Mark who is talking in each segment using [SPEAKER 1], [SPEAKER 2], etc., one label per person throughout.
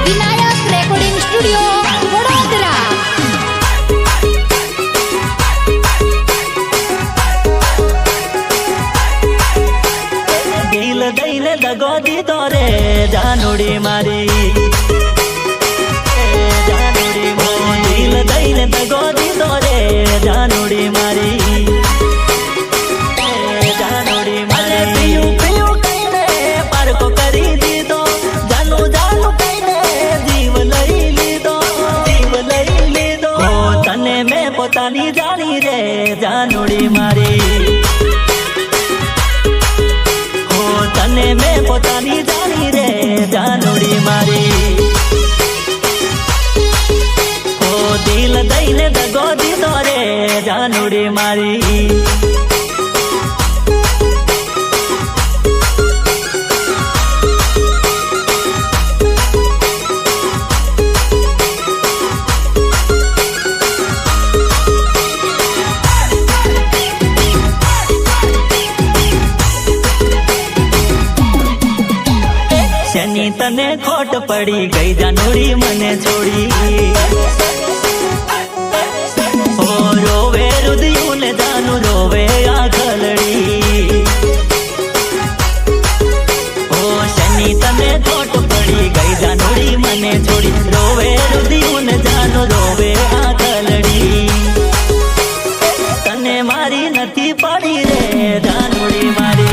[SPEAKER 1] Vinayak recording studio Vadodara.
[SPEAKER 2] દિલ દઈને દગો દીધો રે જાનુડી મારી, દિલ દઈને દગો દીધો રે જાનુડી મારી, જાનુડી મારી પિયું પિયું કહીને પારકો કરી દીધો, જાનું જાનું કહીને જીવ લઈ લીધો, જીવ લઈ લીધો। તને મેં પોતાની જાણી રે જાનુડી મારી, તને મેં પોતાની જાણી રે જાનુડી મારી। ઓ દિલ દઈને દગો દીધો રે જાનુડી મારી। શની તને ખોટ પડી ગઈ જાનુડી મને છોડી, ઓ રોવે રુદિયું ને જાનું રોવે આ ખલડી। ઓ શની તને ખોટ પડી ગઈ જાનુડી મને છોડી, રોવે રુદિયું ને જાનું રોવે આ ખલડી। તને મારી નથી પડી રે જાનુડી મારી,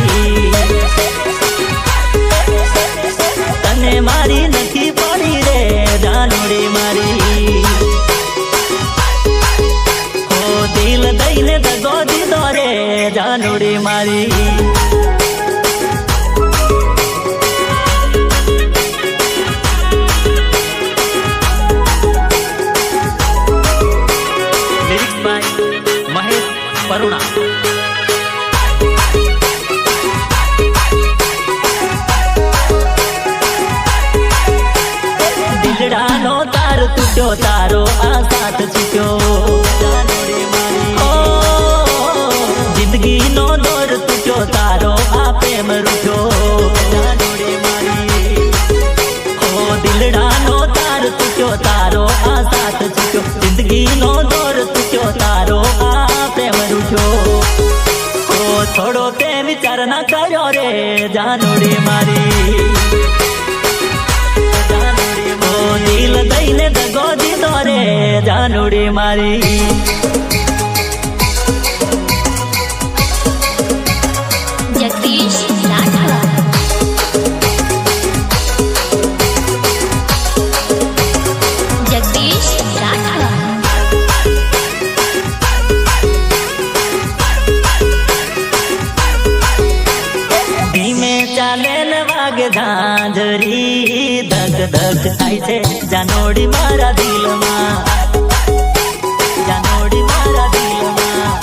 [SPEAKER 2] તને મારી નથી પડી રે જાનુડી મારી। ઓ દિલ દઈને દગો દીધો રે જાનુડી મારી। Lyrics by Mahesh Paruna. દિલડાનો તાર તૂટ્યો તારો આ સાથ છૂટ્યો જાનુડી મારી। ઓ જિંદગીનો દોર તૂટ્યો તારો આ પ્રેમ રૂઠ્યો જાનુડી મારી। ઓ દિલડાનો તાર તૂટ્યો તારો આ સાથ છૂટ્યો, જિંદગીનો દોર તૂટ્યો તારો આ પ્રેમ રૂઠ્યો। ઓ થોડો તે વિચાર ના કર્યો રે જાનુડી મારી, દિલ દઈને દગો દીધો રે જાનુડી મારી।
[SPEAKER 1] જગદીશ રાઠવા, જગદીશ રાઠવા।
[SPEAKER 2] ધીમે ચાલે ને વાગે ઝાંઝરી, ધક ધક થાય છે જાનુડી મારા દિલમાં, જાનુડી મારા દિલમાં,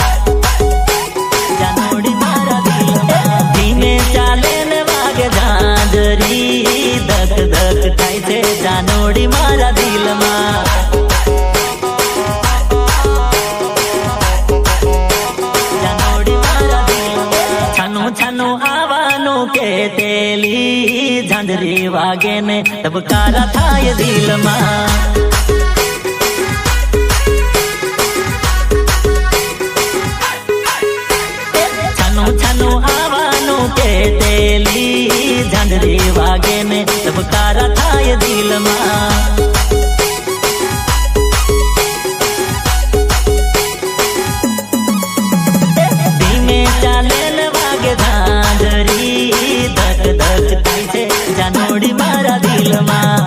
[SPEAKER 2] જાનુડી મારા દિલમાં। ધીમે ચાલે ને વાગે ઝાંઝરી, ધક ધક થાય છે જાનુડી મારા દિલમાં। જાનુડી મારા દિલમાં છાનું છાનું આવવાનું કે તેલી ઝાંઝરી વાગે ને ધબકારા થાય દિલમાં। છાનું છાનું આવવાનું કે તેલી ઝાંઝરી વાગે ને ધબકારા થાય દિલમાં। ધીમે ચાલે ને વાગે ઝાંઝરી, ધક ધક થાય છે જાનુડી મારા દિલમાં।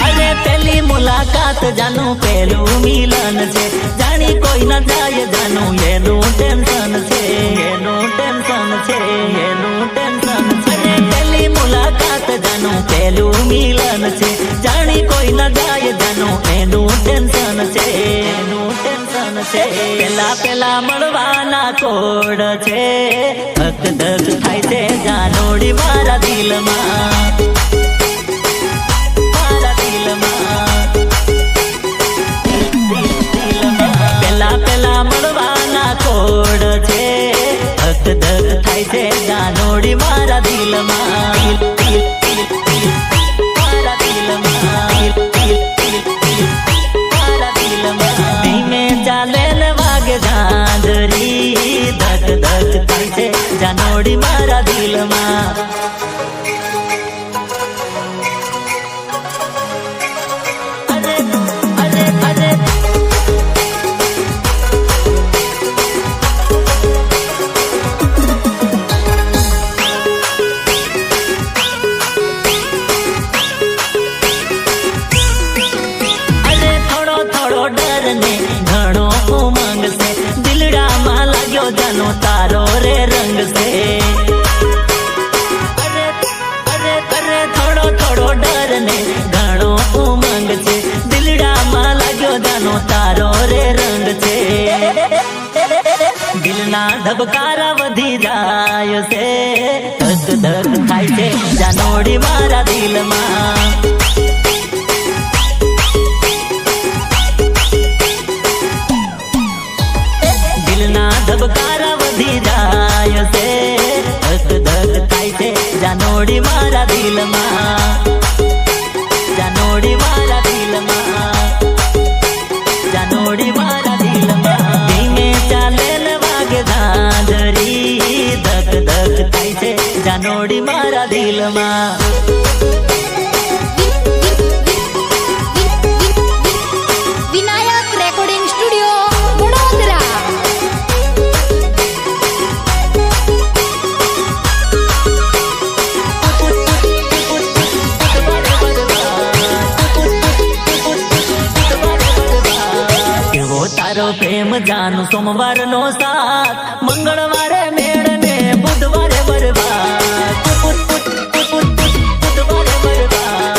[SPEAKER 2] અરે પેલી મુલાકાત જાનું પેલું મિલન છે, જાણી કોઈ ના જાય જાનું એનું ટેન્શન છે, એનું ટેન્શન છે, એનું ટેન્શન છે। પેલી મુલાકાત જાનું પેલું મિલન છે, જાણી કોઈ ના જાય જાનું એનું ટેન્શન છે, એનું ટેન્શન છે। પેલા પેલા મળવાના કોડ છે, ધક ધક થાય છે દિલમાં, મારા દિલમાં, પેલા પેલા મળવાના કોડ છે, ધક ધક થાય છે જાનોડી મારા દિલમાં, મારા દિલમાં, મારા દિલમાં. ધીમે ચાલે ને વાગે ઝાંઝરી, ધક ધક થાય છે જાનોડી મારા દિલમાં. અરે અરે અરે ડર ને ઘણો ઉમંગ છે, દિલડામાં લાગ્યો જાનો તારો રે રંગ છે. અરે અરે અરે થોડો થોડો ડર ને ઘણો ઉમંગ છે, દિલડામાં લાગ્યો જાનો તારો રે રંગ છે. દિલના ધબકારા વધી જાય છે, ધક ધક થાય છે જાનોડી મારા દિલમાં. ધબકારા વધી જાય છે, ધક ધક થાય છે જાનોડી મારા દિલમાં, જાનોડી મારા દિલમાં, જાનોડી મારા દિલમાં. ધીમે ચાલે ને વાગે ઝાંઝરી, ધક ધક થાય છે જાનોડી મારા દિલમાં.
[SPEAKER 1] Vinayak recording studio Vadodara.
[SPEAKER 2] તારો પ્રેમ જાનું સોમવાર નો સાથ, મંગળવારે મેળ ને બુધવારે બરબાદ, બુધવારે બરબાદ,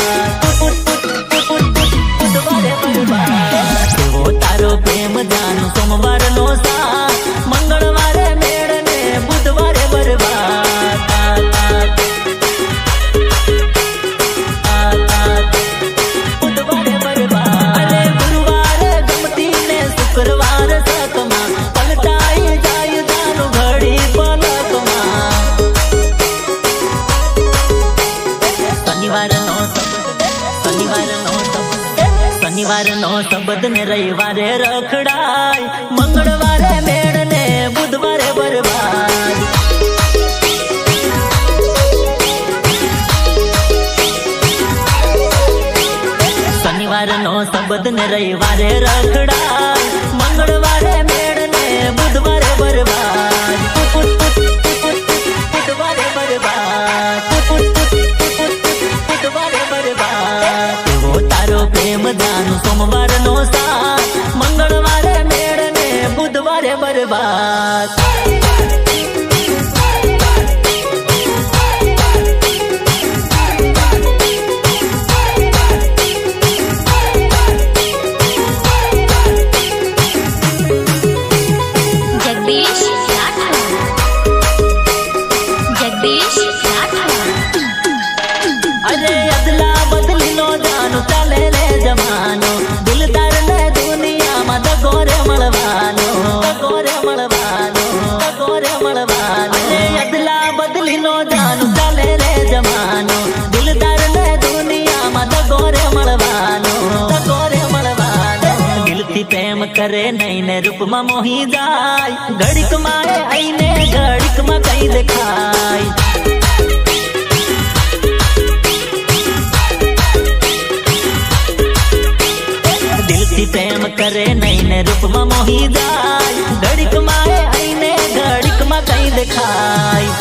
[SPEAKER 2] બુધવારે બરબાદ. એવો તારો પ્રેમ જાનું સોમવાર નો સાથ, મંગળવારે મેળ ને બુધવારે બરબાદ. શુક્રવાર સકમાં પલટાઈ જાય જાનું ઘડી પલકમાં. શનિવારનો શબ્દ ને રવિવારે રખડાય, મંગળવારે મેળ ને બુધવારે બરબાદ. શનિવારનો શબ્દ ને રવિવારે રખડાય, મંગળવારે મેળ ને બુધવારે બરબાદ, બુધવારે બરબાદ, બુધવારે બરબાદ. એવો તારો પ્રેમ જાનું સોમવાર નો સાથ, મંગળવારે મેળ ને બુધવારે બરબાદ. અરે અદલા બદલી નો જાનો ચાલે રે જમાનો, દિલદાર ને દુનિયામાં દગોરે મળવાનો, દગોરે મળવાનો, દગોરે મળવાનો. અરે અદલા બદલી નો જાનો ચાલે રે જમાનો, દિલદાર ને દુનિયામાં દગોરે મળવાનો, દગોરે મળવાનો. દિલથી પ્રેમ કરે નહીં ને રૂપમાં મોહી જાય, ઘડીક માં આઈને ઘડીક માં કઈ દેખાય. પ્રેમ કરે નહીં ને રૂપમાં મોહી જાય, ઘડીક માં આઈને ઘડીક માં કઈ દેખાય.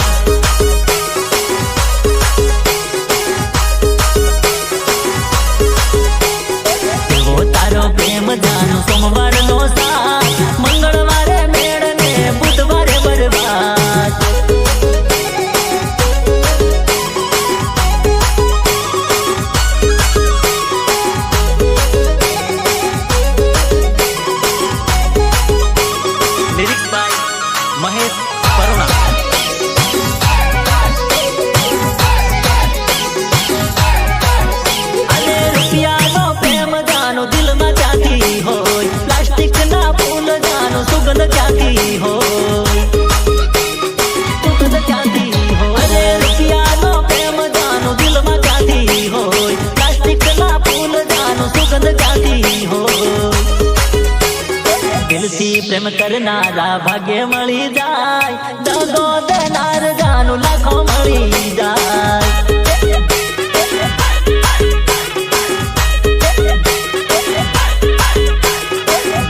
[SPEAKER 2] એવો તારો પ્રેમ જાનું સોમવાર નો સાથ, મંગળવારે મેળ ને બુધવારે બરબાદ. કરનારા ભાગ્ય મળી જાય, દગો દેનાર જાનું લાખો મળી જાય.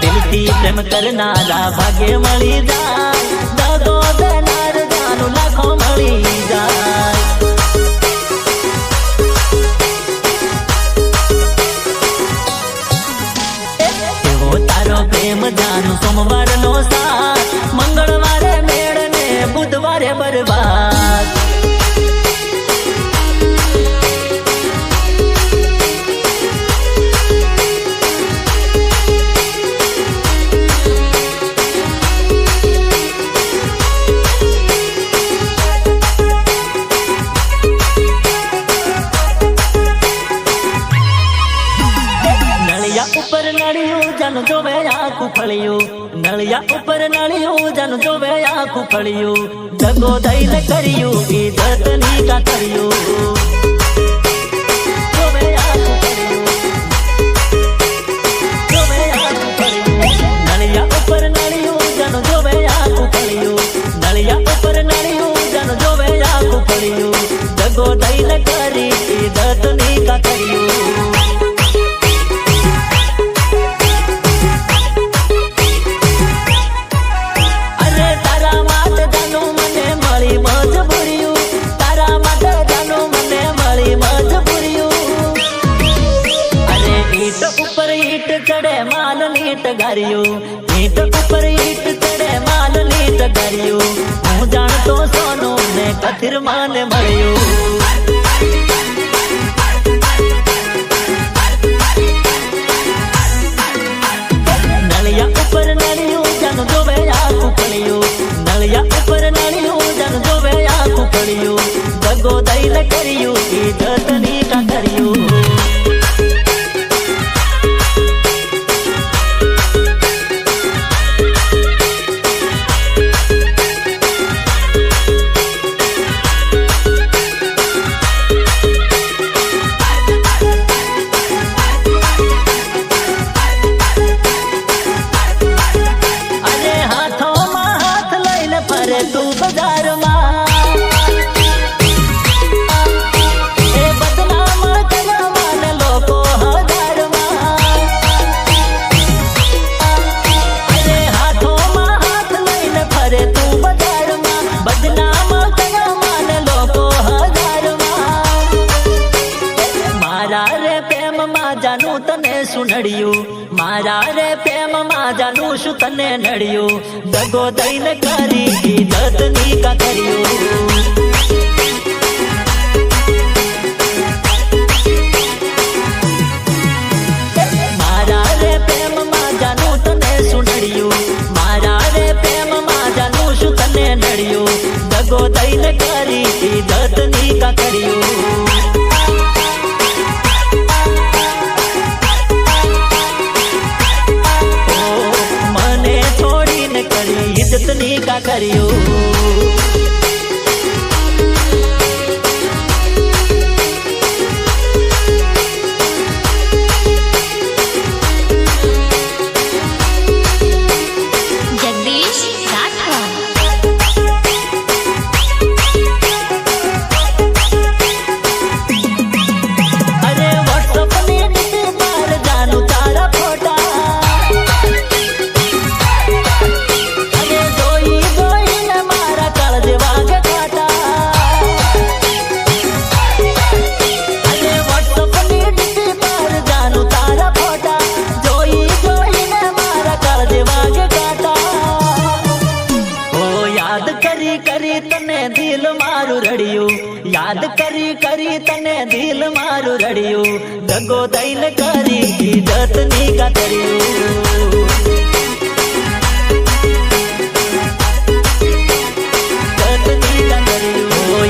[SPEAKER 2] દિલથી પ્રેમ કરનારા ભાગ્ય મળી જાય, દગો દેનાર જાનું લાખો મળી જાય. પ્રેમ જાનું સોમવાર નો સાથ, મંગળવારે મેળ ને બુધવારે બરબાદ. ઉપર નળિયું જાનું જોવે આખું ફળિયું, નળિયા ઉપર નળિયું જાનું જોવે આખું ફળિયું. દગો દઈને કર્યું ઇજ્જત ની કા કર્યું, જોવે આખું ફળિયું, જોવે આખું ફળિયું. નળિયા ઉપર નળિયું જાનું જોવે આખું ફળિયું, નળિયા ઉપર નળિયું જાનું જોવે આખું ફળિયું. દગો દઈને કરી ઇજ્જત ની કા કર્યું. ચડે માલ લીટ ગાર્યું, ઈટ ઉપર ઈટ ચડે માલ લીટ ગાર્યું. હું જાણતો સોનું ને કથિર માને મળ્યું. નળિયા ઉપર નળિયું જાનું જોવે આખું ફળિયું, નળિયા ઉપર નળિયું જાનું જોવે આખું ફળિયું. દગો દઈને કર્યું ઇજ્જત ની કા કર્યું. તું બજારમાં એ બદનામ કરવા ને લોકો હજારમાં. અરે હાથોમાં હાથ લઈને ફરે તું બજારમાં, બદનામ કરવા ને લોકો હજારમાં. મારા રે પ્રેમમાં જાનું તને શું નડ્યું, મારા રે પ્રેમમાં જાનું શું તને નડ્યું. દગો દઈને કરી ઇજ્જત ની કા કર્યું. મારા રે પ્રેમમાં જાનું તને શું નડ્યું, મારા રે પ્રેમમાં જાનું શું તને નડ્યું. દગો દઈને કરી ઇજ્જત ની કા કર્યું. ઇજ્જત ની કા કર્યું.
[SPEAKER 1] જગદીશ રાઠવા.
[SPEAKER 2] અરે વોટ્સઅપ ની ડીપી પર જાનું તારા ફોટા, દિલ મારું રડ્યું, યાદ કરી કરી તને દિલ મારું રડ્યું. દગો દઈને કરી ઇજ્જત ની કા કર્યું.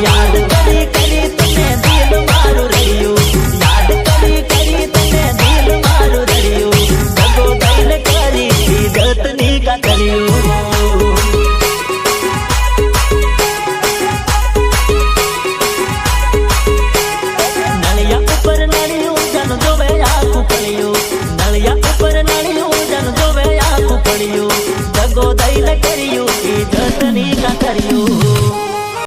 [SPEAKER 2] યાદ કરી કરી તને દિલ મારું રડ્યું, યાદ કરી કરી તને દિલ મારું રડ્યું. દગો દઈને કરી ઇજ્જત ની કા કર્યું. નળિયા ઉપર નળિયું જાનું જોવે કાંકરિયું